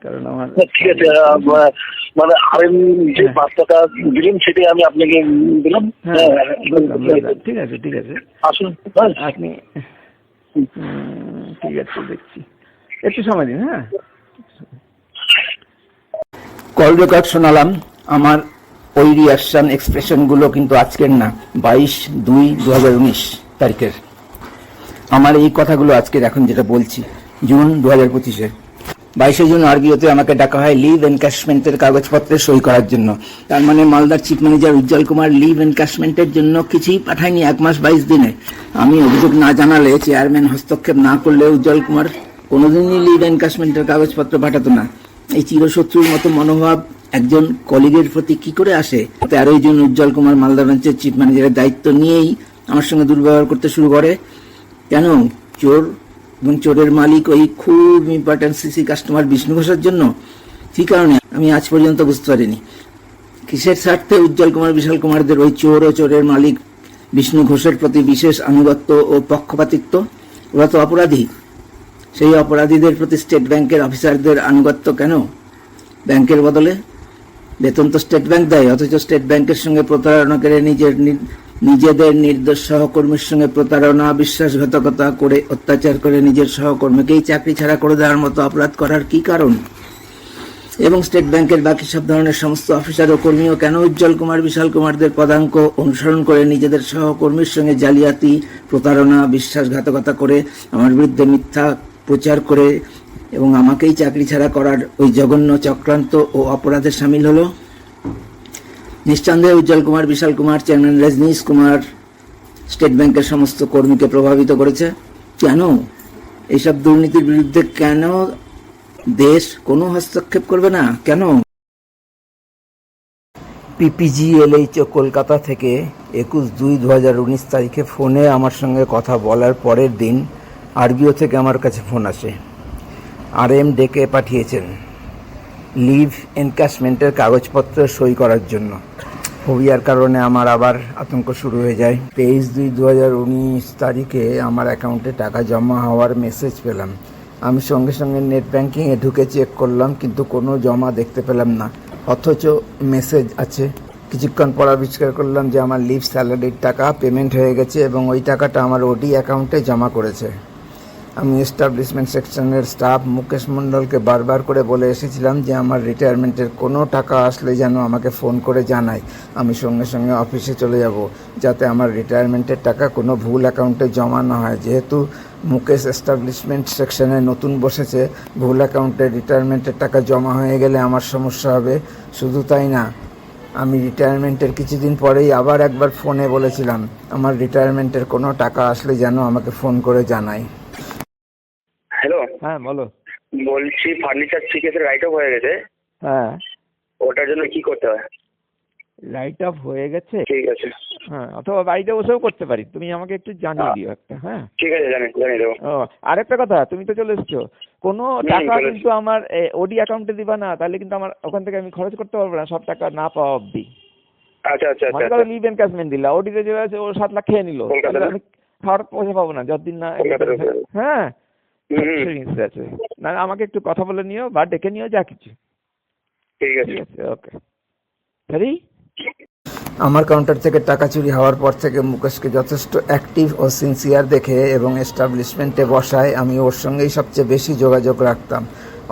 কারণ আমার ঠিক আছে, মানে আরএম যে বার্তাটা দিলেন সেটাই আমি আপনাকে দিলাম। হ্যাঁ, বুঝলাম। ঠিক আছে, ঠিক আছে, আসুন আপনি ঠিক আছে, দেখছি, একটু সময় দিন। হ্যাঁ, কল রেকর্ড শোনালাম। আমার ওই রিয়াকশন এক্সপ্রেশনগুলো কিন্তু আজকের না, 22/2/2019 তারিখের। আমার এই কথাগুলো আজকের, এখন যেটা বলছি, জুন 2025-এ 22শে জুন আরবিওতে আমাকে ডাকা হয় লিভ এনক্যাশমেন্টের কাগজপত্রে সই করার জন্য। তার মানে মালদার চিফ ম্যানেজার উজ্জ্বল কুমার লিভ এনক্যাশমেন্টের জন্য কিছুই পাঠায়নি 1 মাস 22 দিনে। আমি অভিযোগ না জানালে, চেয়ারম্যান হস্তক্ষেপ না করলে উজ্জ্বল কুমার কোনোদিনই লিভ এনক্যাশমেন্টের কাগজপত্র পাঠাতো না। এই চিরশত্রুর মতো মনোভাব একজন কলিগের প্রতি কি করে আসে? 13ই জুন উজ্জ্বল কুমার মালদা ব্রাঞ্চের চিফ ম্যানেজারের দায়িত্ব নিয়েই আমার সঙ্গে দুর্ব্যবহার করতে শুরু করে। কেন? চোর এবং চোরের মালিক ওই খুব ইম্পর্টেন্ট সিসি কাস্টমার বিষ্ণু ঘোষের জন্য। কি কারণে আমি আজ পর্যন্ত বুঝতে পারিনি। কিসের স্বার্থে উজ্জ্বল কুমার বিশাল কুমারদের ওই চোর ও চোরের মালিক বিষ্ণু ঘোষের প্রতি বিশেষ আনুগত্য ও পক্ষপাতিত্ব? ওরা তো অপরাধী। সেই অপরাধীদের প্রতি স্টেট ব্যাংকের অফিসারদের আনুগত্য কেন? ব্যাংকের বদলে বেতন তো স্টেট ব্যাংক দেয়, অথচ স্টেট ব্যাংকের সঙ্গে প্রতারণা করে নিজেদের নির্দোষ সহকর্মীর সঙ্গে প্রতারণা, বিশ্বাসঘাতকতা করে অত্যাচার করে নিজের সহকর্মীকেই চাকরি ছাড়া করে দেওয়ার মতো অপরাধ করার কি কারণ? এবং স্টেট ব্যাংকের বাকি সব ধরনের সমস্ত অফিসার ও কর্মীও কেন উজ্জ্বল কুমার বিশাল কুমারদের পদাঙ্ক অনুসরণ করে নিজেদের সহকর্মীর সঙ্গে জালিয়াতি, প্রতারণা, বিশ্বাসঘাতকতা করে আমার বিরুদ্ধে মিথ্যা প্রচার করে এবং আমাকেই চাকরি ছাড়া করার ওই জঘন্য চক্রান্ত ও অপরাধে সামিল হলো? নিঃসন্দেহে উজ্জ্বল কুমার বিশাল কুমার, চেয়ারম্যান রজনীশ কুমার স্টেট ব্যাংকের সমস্ত কর্মীকে প্রভাবিত করেছে। কেন? এইসব দুর্নীতির বিরুদ্ধে কেন দেশ কোনো হস্তক্ষেপ করবে না? কেন? পিপিজিএলএইচও কলকাতা থেকে 21/2/2019 তারিখে ফোনে আমার সঙ্গে কথা বলার পরের দিন আরবিও থেকে আমার কাছে ফোন আসে। আরএম ডেকে পাঠিয়েছেন লিভ এনক্যাশমেন্টের কাগজপত্র সই করার জন্য। ফোবিয়ার কারণে আমার আবার আতঙ্ক শুরু হয়ে যায়। 23/2/2019 তারিখে আমার অ্যাকাউন্টে টাকা জমা হওয়ার মেসেজ পেলাম। আমি সঙ্গে সঙ্গে নেট ব্যাংকিংয়ে ঢুকে চেক করলাম, কিন্তু কোনো জমা দেখতে পেলাম না, অথচ মেসেজ আছে। কিছুক্ষণ পর আবিষ্কার করলাম যে আমার লিভ স্যালারির টাকা পেমেন্ট হয়ে গেছে এবং ওই টাকাটা আমার ওডি অ্যাকাউন্টে জমা করেছে। আমি এস্টাবলিশমেন্ট সেকশনের স্টাফ মুকেশ মণ্ডলকে বারবার করে বলে এসেছিলাম যে আমার রিটায়ারমেন্টের কোনো টাকা আসলে যেন আমাকে ফোন করে জানায়। আমি সঙ্গে সঙ্গে অফিসে চলে যাব, যাতে আমার রিটায়ারমেন্টের টাকা কোনো ভুল অ্যাকাউন্টে জমা না হয়। যেহেতু মুকেশ এস্টাবলিশমেন্ট সেকশনে নতুন বসেছে, ভুল অ্যাকাউন্টে রিটায়ারমেন্টের টাকা জমা হয়ে গেলে আমার সমস্যা হবে। শুধু তাই না, আমি রিটায়ারমেন্টের কিছুদিন পরেই আবার একবার ফোনে বলেছিলাম আমার রিটায়ারমেন্টের কোনো টাকা আসলে যেন আমাকে ফোন করে জানায়। হ্যালো, হ্যাঁ বলো। বলছি ফার্নিচার সিকেসের রাইট অফ হয়ে গেছে, হ্যাঁ, ওটার জন্য কি করতে হয়? লাইট অফ হয়ে গেছে। ঠিক আছে, হ্যাঁ, অথবা বাড়িতে বসেও করতে পারি, তুমি আমাকে একটু জানিয়ে দিও একটা। হ্যাঁ, ঠিক আছে, জানিয়ে দেবো। ও আরেকটা কথা, তুমি তো চলে এসছো, কোনো টাকা চলে কিন্তু আমার ওডি অ্যাকাউন্টে দিবা না, তাহলে কিন্তু আমার ওখান থেকে আমি খরচ করতে পারবো না সব টাকা না পাওয়া অব্দি। আচ্ছা আচ্ছা মনে আচ্ছা করো লিভ এনক্যাশমেন্ট দিলা, ওডিতে যে আছে ও 7 লাখ খেয়ে নিল, কলকাতাতে? আমি খাওয়ার পয়সা পাবো না যতদিন না। কলকাতাতে? হ্যাঁ, হুম, আছে না, আমাকে একটু কথা বলে নিও বা ডেকে নিও, যা কিছু। ঠিক আছে। ঠিক আছে, ওকে। সরি। আমার কাউন্টার থেকে টাকা চুরি হওয়ার পর থেকে মুকেশকে যথেষ্ট অ্যাক্টিভ ও সিনসিয়ার দেখে এবং এস্টাবলিশমেন্টে বসায় আমি ওর সঙ্গেই সবচেয়ে বেশি যোগাযোগ রাখতাম।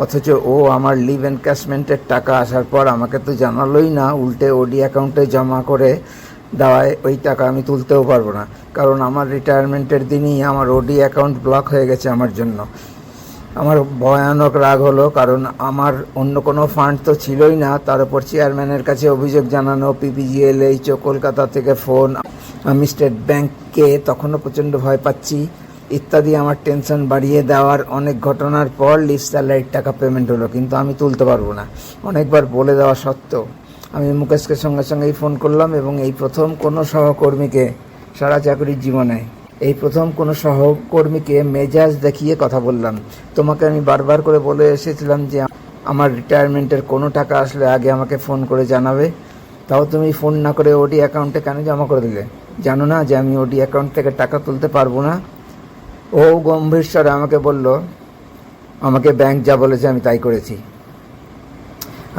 অথচ ও আমার লিভ এনক্যাশমেন্টের টাকা আসার পর আমাকে তো জানালোই না, উল্টে ওডি অ্যাকাউন্টে জমা করে দেওয়ায় ওই টাকা আমি তুলতেও পারবো না, কারণ আমার রিটায়ারমেন্টের দিনই আমার ওডি অ্যাকাউন্ট ব্লক হয়ে গেছে আমার জন্য। আমার ভয়ানক রাগ হলো, কারণ আমার অন্য কোনো ফান্ড তো ছিলই না। তার উপর চেয়ারম্যানের কাছে অভিযোগ জানানো, পিপিজিএলএইচও কলকাতা থেকে ফোন, আমি স্টেট ব্যাংককে তখনও প্রচণ্ড ভয় পাচ্ছি ইত্যাদি আমার টেনশন বাড়িয়ে দেওয়ার অনেক ঘটনার পর লিভ স্যালারির টাকা পেমেন্ট হলো, কিন্তু আমি তুলতে পারবো না। অনেকবার বলে দেওয়া সত্ত্বেও আমি মুকেশকে সঙ্গে সঙ্গেই ফোন করলাম এবং এই প্রথম কোনো সহকর্মীকে সারা চাকরির জীবনে এই প্রথম কোনো সহকর্মীকে মেজাজ দেখিয়ে কথা বললাম। তোমাকে আমি বারবার করে বলে এসেছিলাম যে আমার রিটায়ারমেন্টের কোনো টাকা আসলে আগে আমাকে ফোন করে জানাবে, তাও তুমি ফোন না করে ওডি অ্যাকাউন্টে কেন জমা করে দিলে? জানো না যে আমি ওডি অ্যাকাউন্ট থেকে টাকা তুলতে পারবো না? ও গম্ভীর স্বরে আমাকে বলল, আমাকে ব্যাংক যা বলেছে আমি তাই করেছি।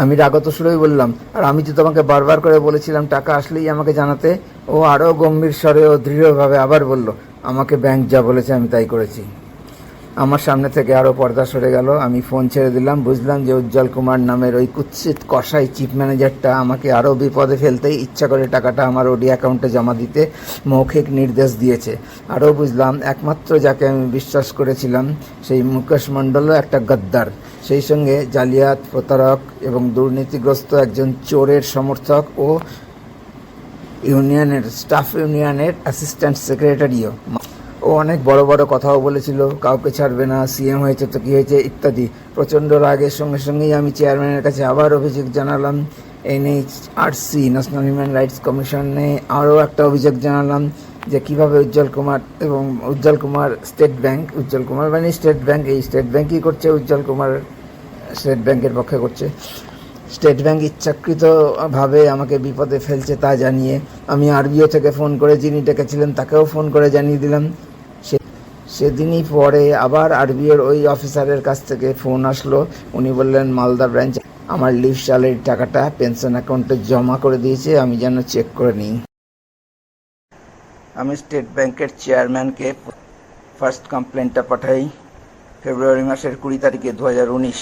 আমি রাগত সুরেই বললাম, আর আমি তো তোমাকে বারবার করে বলেছিলাম টাকা আসলেই আমাকে জানাতে। ও আরও গম্ভীর স্বরে ও দৃঢ়ভাবে আবার বলল, আমাকে ব্যাংক যা বলেছে আমি তাই করেছি। আমার সামনে থেকে আরও পর্দা সরে গেল। আমি ফোন ছেড়ে দিলাম। বুঝলাম যে উজ্জ্বল কুমার নামের ওই কুৎসিত কসাই চিফ ম্যানেজারটা আমাকে আরও বিপদে ফেলতেই ইচ্ছা করে টাকাটা আমার ওডি অ্যাকাউন্টে জমা দিতে মৌখিক নির্দেশ দিয়েছে। আরও বুঝলাম একমাত্র যাকে আমি বিশ্বাস করেছিলাম সেই মুকেশ মণ্ডলও একটা গদ্দার, সেই সঙ্গে জালিয়াত, প্রতারক এবং দুর্নীতিগ্রস্ত একজন চোরের সমর্থক ও স্টাফ ইউনিয়নের অ্যাসিস্ট্যান্ট সেক্রেটারিও। ও অনেক বড় বড় কথাও বলেছিল, কাউকে ছাড়বে না, সিএম হয়েছে তো কী হয়েছে ইত্যাদি। প্রচণ্ড রাগের সঙ্গে সঙ্গেই আমি চেয়ারম্যানের কাছে আবার অভিযোগ জানালাম। NHRC ন্যাশনাল হিউম্যান রাইটস কমিশনে আরও একটা অভিযোগ জানালাম যে কীভাবে উজ্জ্বল কুমার স্টেট ব্যাংক, এই স্টেট ব্যাংকই করছে, উজ্জ্বল কুমার স্টেট ব্যাংকের পক্ষে করছে। স্টেট ব্যাংক ইচ্ছাকৃতভাবে আমাকে বিপদে ফেলছে তা জানিয়ে আমি RBO থেকে ফোন করে যিনি ডেকেছিলেন তাকেও ফোন করে জানিয়ে দিলাম। সেদিনই পরে আবার RBOর ওই অফিসারের কাছ থেকে ফোন আসলো। উনি বললেন মালদা ব্রাঞ্চ আমার লিভ স্যালারির টাকাটা পেনশন অ্যাকাউন্টে জমা করে দিয়েছে, আমি যেন চেক করে নিই। আমি স্টেট ব্যাংকের চেয়ারম্যানকে ফার্স্ট কমপ্লেনটা পাঠাই ফেব্রুয়ারি মাসের 20 তারিখে 2019।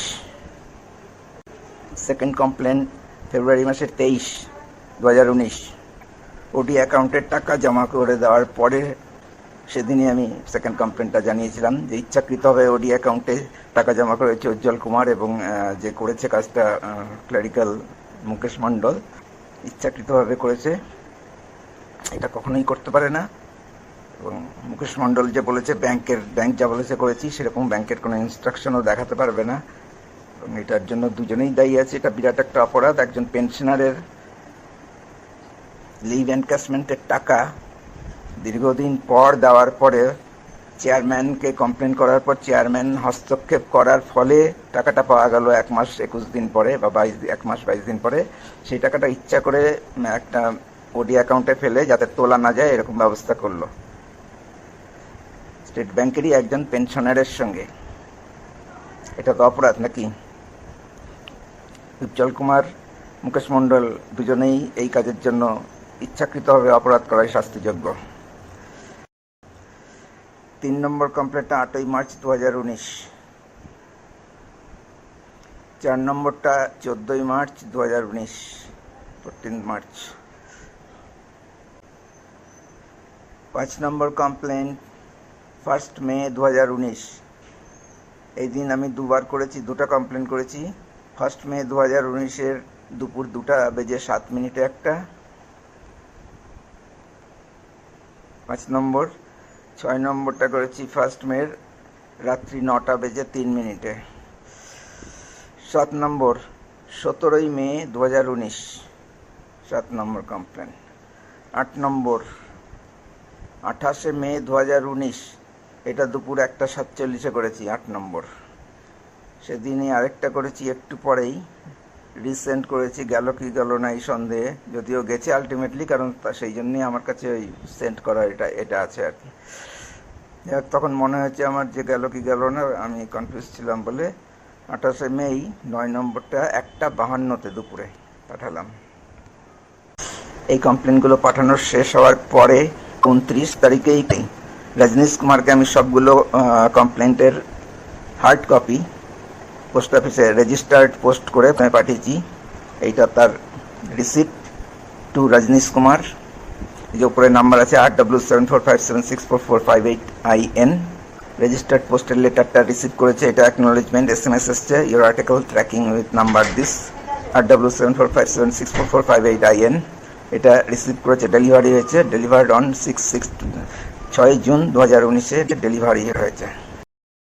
সেকেন্ড কমপ্লেন ফেব্রুয়ারি মাসের 23, 2019। ওডি অ্যাকাউন্টের টাকা জমা করে দেওয়ার পরে সেদিনই আমি সেকেন্ড কমপ্লেনটা জানিয়েছিলাম যে ইচ্ছাকৃতভাবে ওডি অ্যাকাউন্টে টাকা জমা করেছে উজ্জ্বল কুমার এবং যে করেছে কাজটা ক্লারিক্যাল মুকেশ মণ্ডল ইচ্ছাকৃতভাবে করেছে, এটা কখনোই করতে পারে না। এবং মুকেশ মণ্ডল যে বলেছে ব্যাংক যা বলেছে করেছি, সেরকম ব্যাংকের কোনো ইনস্ট্রাকশনও দেখাতে পারবে না এবং এটার জন্য দুজনেই দায়ী আছে। এটা বিরাট একটা অপরাধ। একজন পেনশনারের লিভ এনক্যাশমেন্টের টাকা দীর্ঘদিন পর দেওয়ার পরে চেয়ারম্যানকে কমপ্লেন করার পর চেয়ারম্যান হস্তক্ষেপ করার ফলে টাকাটা পাওয়া গেল 1 মাস 21 দিন পরে বা 1 মাস 22 দিন পরে। সেই টাকাটা ইচ্ছা করে একটা ওডি অ্যাকাউন্টে ফেলে যাতে তোলা না যায় এরকম ব্যবস্থা করলো স্টেট ব্যাংকেরই একজন পেনশনারের সঙ্গে। এটা তো অপরাধ নাকি? উজ্জ্বল কুমার, মুকেশ মণ্ডল দুজনেই এই কাজের জন্য ইচ্ছাকৃতভাবে অপরাধ করাই শাস্তিযোগ্য। 3 নম্বর কমপ্লেনটা 8ই মার্চ 2019। 4 নম্বরটা 14ই মার্চ 2019, 14 মার্চ। 5 নম্বর কমপ্লেন 1 মে 2019। এই দিন আমি দুবার করেছি, 2টা কমপ্লেন করেছি। 1 মে 2019-এর দুপুর 2:07 একটা 5 নম্বর। 6 নম্বরটা করেছি 1 মের রাত্রি 9:03। 7 নম্বর 17ই মে 2019, 7 নম্বর কমপ্লেন। 8 নম্বর 28শে মে 2019, এটা দুপুর 1:47 করেছি 8 নম্বর। সেদিনই আরেকটা করেছি একটু পরেই, রিসেন্ট করেছি, গেল কি গেল না এই সন্দেহে, যদিও গেছে আলটিমেটলি, কারণ সেই জন্যই আমার কাছে ওই সেন্ড করা এটা আছে আর কি। তখন মনে হয়েছে আমার যে গেল কি গেল না, আমি কনফিউজ ছিলাম বলে 28শে মেই 9 নম্বরটা 1:52 দুপুরে পাঠালাম। এই কমপ্লেনগুলো পাঠানোর শেষ হওয়ার পরে 29 তারিখেই রজনীশ কুমারকে আমি সবগুলো কমপ্লেন্টের হার্ড কপি পোস্ট অফিসে রেজিস্টার্ড পোস্ট করে পাঠিয়েছি। এইটা তার রিসিপ্ট টু রজনীশ কুমার, যে উপরে নাম্বার আছে 87745764458IN। রেজিস্টার্ড পোস্টের লেটারটা রিসিভ করেছে, এটা অ্যাকনোলেজমেন্ট SMS এসছে, your article tracking with number this 87745764458IN। এটা রিসিভ করেছে, ডেলিভারি হয়েছে, ডেলিভার্ড অন 6 জুন 2019-এ ডেলিভারি হয়েছে।